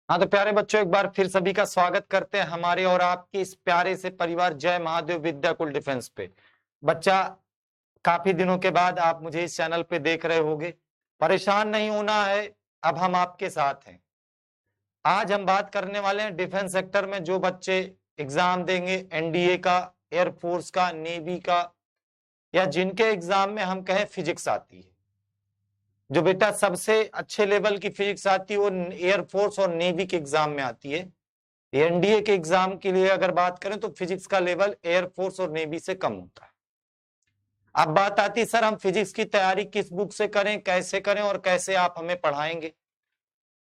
हाँ तो प्यारे बच्चों, एक बार फिर सभी का स्वागत करते हैं हमारे और आपके इस प्यारे से परिवार जय महादेव विद्याकुल डिफेंस पे। बच्चा, काफी दिनों के बाद आप मुझे इस चैनल पे देख रहे होगे। परेशान नहीं होना है, अब हम आपके साथ हैं। आज हम बात करने वाले हैं डिफेंस सेक्टर में जो बच्चे एग्जाम देंगे, एनडीए का, एयरफोर्स का, नेवी का, या जिनके एग्जाम में हम कहें फिजिक्स आती है। जो बेटा सबसे अच्छे लेवल की फिजिक्स आती है वो एयरफोर्स और नेवी के एग्जाम में आती है। एनडीए के एग्जाम के लिए अगर बात करें तो फिजिक्स का लेवल एयरफोर्स और नेवी से कम होता है। अब बात आती है, सर हम फिजिक्स की तैयारी किस बुक से करें, कैसे करें और कैसे आप हमें पढ़ाएंगे।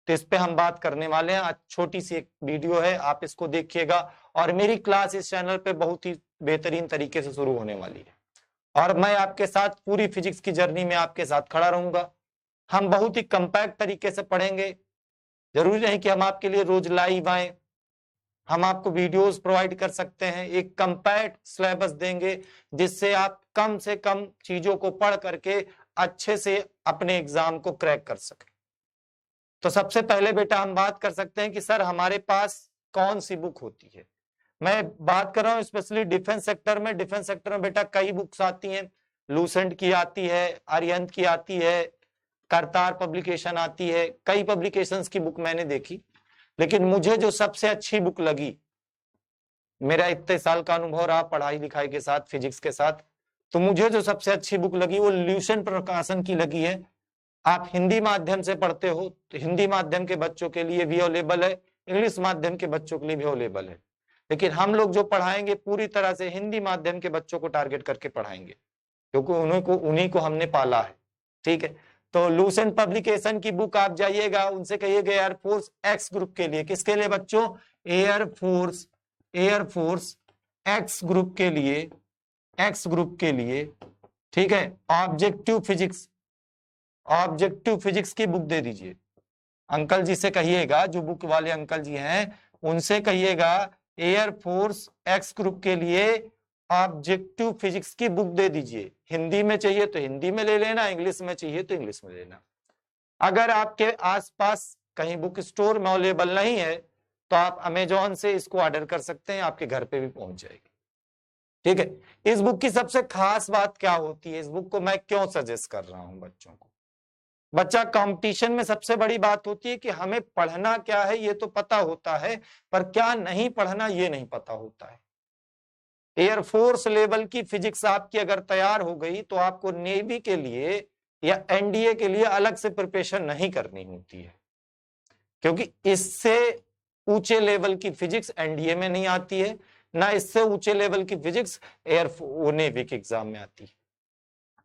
तो इस पे हम बात करने वाले हैं। आज छोटी सी एक वीडियो है, आप इसको देखिएगा। और मेरी क्लास इस चैनल पे बहुत ही बेहतरीन तरीके से शुरू होने वाली है और मैं आपके साथ पूरी फिजिक्स की जर्नी में आपके साथ खड़ा रहूंगा। हम बहुत ही कंपैक्ट तरीके से पढ़ेंगे। जरूरी नहीं कि हम आपके लिए रोज लाइव आए, हम आपको वीडियोस प्रोवाइड कर सकते हैं, एक कंपैक्ट सिलेबस देंगे जिससे आप कम से कम चीजों को पढ़ करके अच्छे से अपने एग्जाम को क्रैक कर सकें। तो सबसे पहले बेटा हम बात कर सकते हैं कि सर हमारे पास कौन सी बुक होती है। मैं बात कर रहा हूं स्पेशली डिफेंस सेक्टर में। डिफेंस सेक्टर में बेटा कई बुक्स आती हैं। लूसेंट की आती है, अरिहंत की आती है, करतार पब्लिकेशन आती है, कई पब्लिकेशंस की बुक मैंने देखी। लेकिन मुझे जो सबसे अच्छी बुक लगी, मेरा इतने साल का अनुभव रहा पढ़ाई लिखाई के साथ, फिजिक्स के साथ, तो मुझे जो सबसे अच्छी बुक लगी वो ल्यूसेंट प्रकाशन की लगी है। आप हिंदी माध्यम से पढ़ते हो तो हिंदी माध्यम के बच्चों के लिए भी अवेलेबल है, इंग्लिश माध्यम के बच्चों के लिए भी अवेलेबल है। लेकिन हम लोग जो पढ़ाएंगे पूरी तरह से हिंदी माध्यम के बच्चों को टारगेट करके पढ़ाएंगे, क्योंकि उन्हीं को हमने पाला है। ठीक है, तो लूसेंट पब्लिकेशन की बुक आप जाइएगा, उनसे कहिएगा एयरफोर्स एक्स ग्रुप के लिए। किसके लिए बच्चों? एयरफोर्स एयरफोर्स एक्स ग्रुप के लिए, एक्स ग्रुप के लिए। ठीक है, ऑब्जेक्टिव फिजिक्स की बुक दे दीजिए। अंकल जी से कहिएगा, जो बुक वाले अंकल जी हैं उनसे कहिएगा एयरफोर्स एक्स ग्रुप के लिए ऑब्जेक्टिव फिजिक्स की बुक दे दीजिए। हिंदी में चाहिए तो हिंदी में ले लेना, इंग्लिश में चाहिए तो इंग्लिश में लेना। अगर आपके आसपास कहीं बुक स्टोर में अवेलेबल नहीं है तो आप अमेजोन से इसको ऑर्डर कर सकते हैं, आपके घर पे भी पहुंच जाएगी। ठीक है, इस बुक की सबसे खास बात क्या होती है, इस बुक को मैं क्यों सजेस्ट कर रहा हूं बच्चों को? बच्चा, कंपटीशन में सबसे बड़ी बात होती है कि हमें पढ़ना क्या है ये तो पता होता है, पर क्या नहीं पढ़ना ये नहीं पता होता है। एयरफोर्स लेवल की फिजिक्स आपकी अगर तैयार हो गई तो आपको नेवी के लिए या एनडीए के लिए अलग से प्रिपरेशन नहीं करनी होती है, क्योंकि इससे ऊंचे लेवल की फिजिक्स एनडीए में नहीं आती है, ना इससे ऊंचे लेवल की फिजिक्स नेवी के एग्जाम में आती है।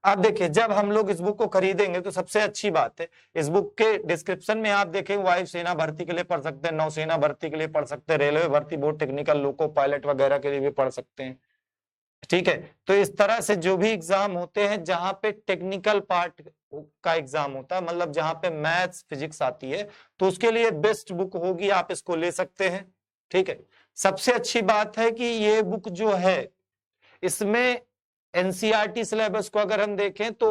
अब देखिए, जब हम लोग इस बुक को खरीदेंगे तो सबसे अच्छी बात है, इस बुक के डिस्क्रिप्शन में आप देखें वायुसेना भर्ती के लिए पढ़ सकते हैं, नौसेना भर्ती के लिए पढ़ सकते हैं, रेलवे भर्ती बोर्ड टेक्निकल लोको पायलट वगैरह के लिए भी पढ़ सकते हैं। ठीक है, तो इस तरह से जो भी एग्जाम होते हैं जहां पे टेक्निकल पार्ट का एग्जाम होता है, मतलब जहां पे मैथ्स फिजिक्स आती है, तो उसके लिए बेस्ट बुक होगी, आप इसको ले सकते हैं। ठीक है, सबसे अच्छी बात है कि ये बुक जो है इसमें एनसीईआरटी सिलेबस को अगर हम देखें तो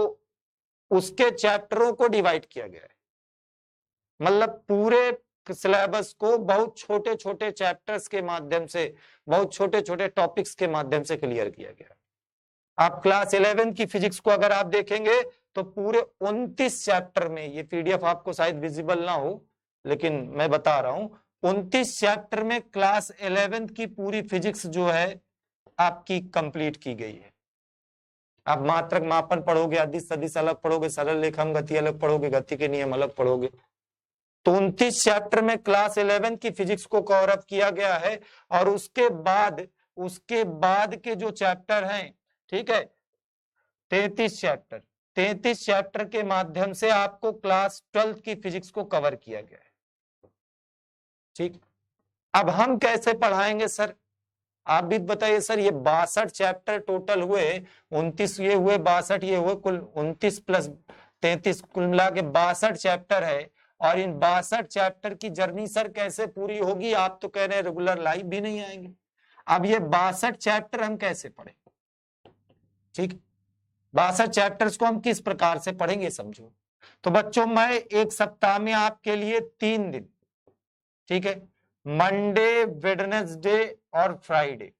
उसके चैप्टरों को डिवाइड किया गया है, मतलब पूरे सिलेबस को बहुत छोटे छोटे चैप्टर्स के माध्यम से, बहुत छोटे छोटे टॉपिक्स के माध्यम से क्लियर किया गया। आप क्लास 11 की फिजिक्स को अगर आप देखेंगे तो पूरे 29 चैप्टर में, ये पीडीएफ आपको शायद विजिबल ना हो लेकिन मैं बता रहा हूं, 29 चैप्टर में क्लास 11 की पूरी फिजिक्स जो है आपकी कंप्लीट की गई है। आप मात्रक मापन पढ़ोगे, अदिश सदिश अलग पढ़ोगे, सरल रेखा गति अलग पढ़ोगे, गति के नियम अलग पढ़ोगे। तो 29 चैप्टर में क्लास 11 की फिजिक्स को कवर अप किया गया है। और उसके बाद के जो चैप्टर हैं, ठीक है, 33 चैप्टर, 33 चैप्टर के माध्यम से आपको क्लास 12 की फिजिक्स को कवर किया गया है। ठीक, अब हम कैसे पढ़ाएंगे सर? आप भी बताइए सर, ये 62 चैप्टर टोटल हुए, 29 ये हुए, 62 ये हुए, कुल 29 प्लस 33 कुल मिला के 62 चैप्टर है। और इन 62 चैप्टर की जर्नी सर कैसे पूरी होगी? आप तो कह रहे हैं रेगुलर लाइव भी नहीं आएंगे। अब ये 62 चैप्टर हम कैसे पढ़ें? ठीक, 62 चैप्टर्स को हम किस प्रकार से पढ़ेंगे समझो। तो बच्चों, मैं एक सप्ताह में आपके लिए 3 दिन ठीक है, मंडे, वेडनेसडे और फ्राइडे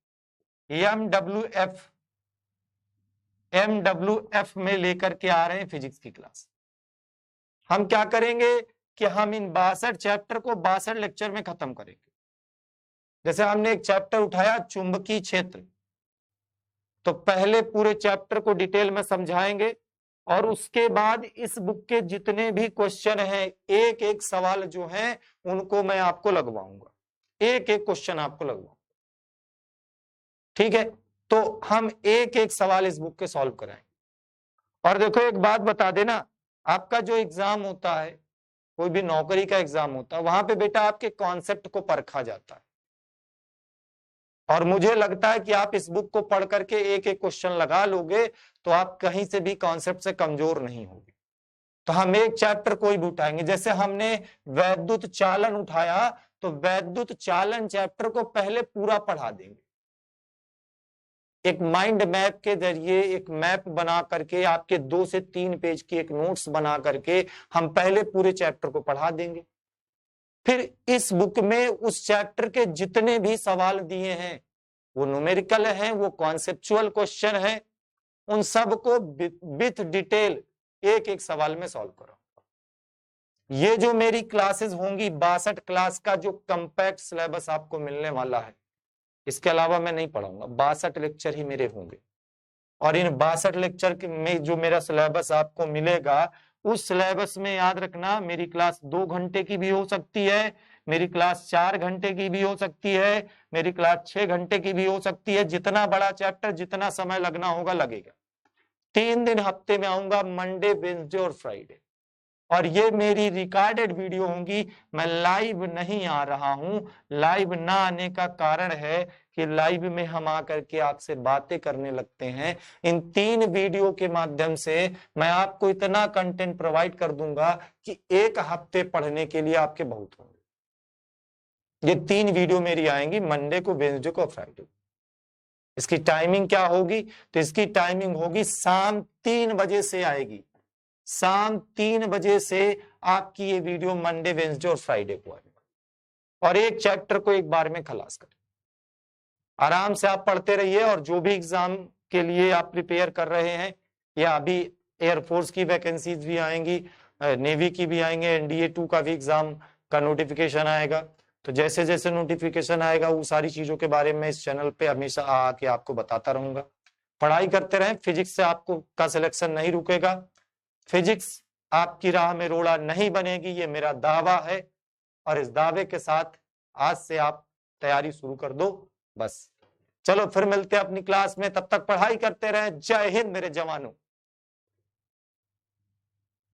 MWF में लेकर के आ रहे हैं फिजिक्स की क्लास। हम क्या करेंगे कि हम इन 62 चैप्टर को 62 लेक्चर में खत्म करेंगे। जैसे हमने एक चैप्टर उठाया चुंबकीय क्षेत्र, तो पहले पूरे चैप्टर को डिटेल में समझाएंगे और उसके बाद इस बुक के जितने भी क्वेश्चन हैं, एक एक सवाल जो हैं उनको मैं आपको लगवाऊंगा, एक एक क्वेश्चन आपको लगवाऊंगा। ठीक है, तो हम एक एक सवाल इस बुक के सॉल्व कराएंगे। और देखो एक बात बता देना, आपका जो एग्जाम होता है, कोई भी नौकरी का एग्जाम होता है, वहां पे बेटा आपके कॉन्सेप्ट को परखा जाता है। और मुझे लगता है कि आप इस बुक को पढ़ करके एक एक क्वेश्चन लगा लोगे तो आप कहीं से भी कॉन्सेप्ट से कमजोर नहीं होगे। तो हम एक चैप्टर कोई भी उठाएंगे, जैसे हमने वैद्युत चालन उठाया, तो वैद्युत चालन चैप्टर को पहले पूरा पढ़ा देंगे, एक माइंड मैप के जरिए एक मैप बना करके, आपके 2 से 3 पेज की एक नोट्स बना करके हम पहले पूरे चैप्टर को पढ़ा देंगे। फिर इस बुक में उस चैप्टर के जितने भी सवाल दिए हैं, वो न्यूमेरिकल हैं, वो कॉन्सेप्चुअल क्वेश्चन है, उन सब को विथ डिटेल एक एक सवाल में सॉल्व करो। ये जो मेरी क्लासेस होंगी, 62 क्लास का जो कंपैक्ट सिलेबस आपको मिलने वाला है, इसके अलावा मैं नहीं पढ़ाऊंगा, 62 लेक्चर ही मेरे होंगे। और इन 62 लेक्चर में जो मेरा सिलेबस आपको मिलेगा, उस सिलेबस में याद रखना मेरी क्लास 2 घंटे की भी हो सकती है, मेरी क्लास 4 घंटे की भी हो सकती है, मेरी क्लास 6 घंटे की भी हो सकती है। जितना बड़ा चैप्टर, जितना समय लगना होगा लगेगा। 3 दिन हफ्ते में आऊंगा, मंडे, वेडनेसडे और फ्राइडे। और ये मेरी रिकॉर्डेड वीडियो होंगी, मैं लाइव नहीं आ रहा हूं। लाइव ना आने का कारण है कि लाइव में हम आकर के आपसे बातें करने लगते हैं। इन 3 वीडियो के माध्यम से मैं आपको इतना कंटेंट प्रोवाइड कर दूंगा कि एक हफ्ते पढ़ने के लिए आपके बहुत होंगे। ये 3 वीडियो मेरी आएंगी, मंडे को, वेडनेसडे को, फ्राइडे को। इसकी टाइमिंग क्या होगी? तो इसकी टाइमिंग होगी शाम 3 बजे से आएगी, शाम 3 बजे से आपकी ये वीडियो मंडे, वेडनेसडे और फ्राइडे को आएगा। और एक चैप्टर को एक बार में खलास करें। आराम से आप पढ़ते रहिए, और जो भी एग्जाम के लिए आप प्रिपेयर कर रहे हैं, या अभी एयरफोर्स की वैकेंसीज भी आएंगी, नेवी की भी आएंगे, NDA 2 का भी एग्जाम का नोटिफिकेशन आएगा। तो जैसे जैसे नोटिफिकेशन आएगा, वो सारी चीजों के बारे में इस चैनल पे हमेशा आके आपको बताता रहूंगा। पढ़ाई करते रहें, फिजिक्स से आपको का सिलेक्शन नहीं रुकेगा, फिजिक्स आपकी राह में रोड़ा नहीं बनेगी, ये मेरा दावा है। और इस दावे के साथ आज से आप तैयारी शुरू कर दो बस। चलो फिर मिलते हैं अपनी क्लास में, तब तक पढ़ाई करते रहें। जय हिंद मेरे जवानों।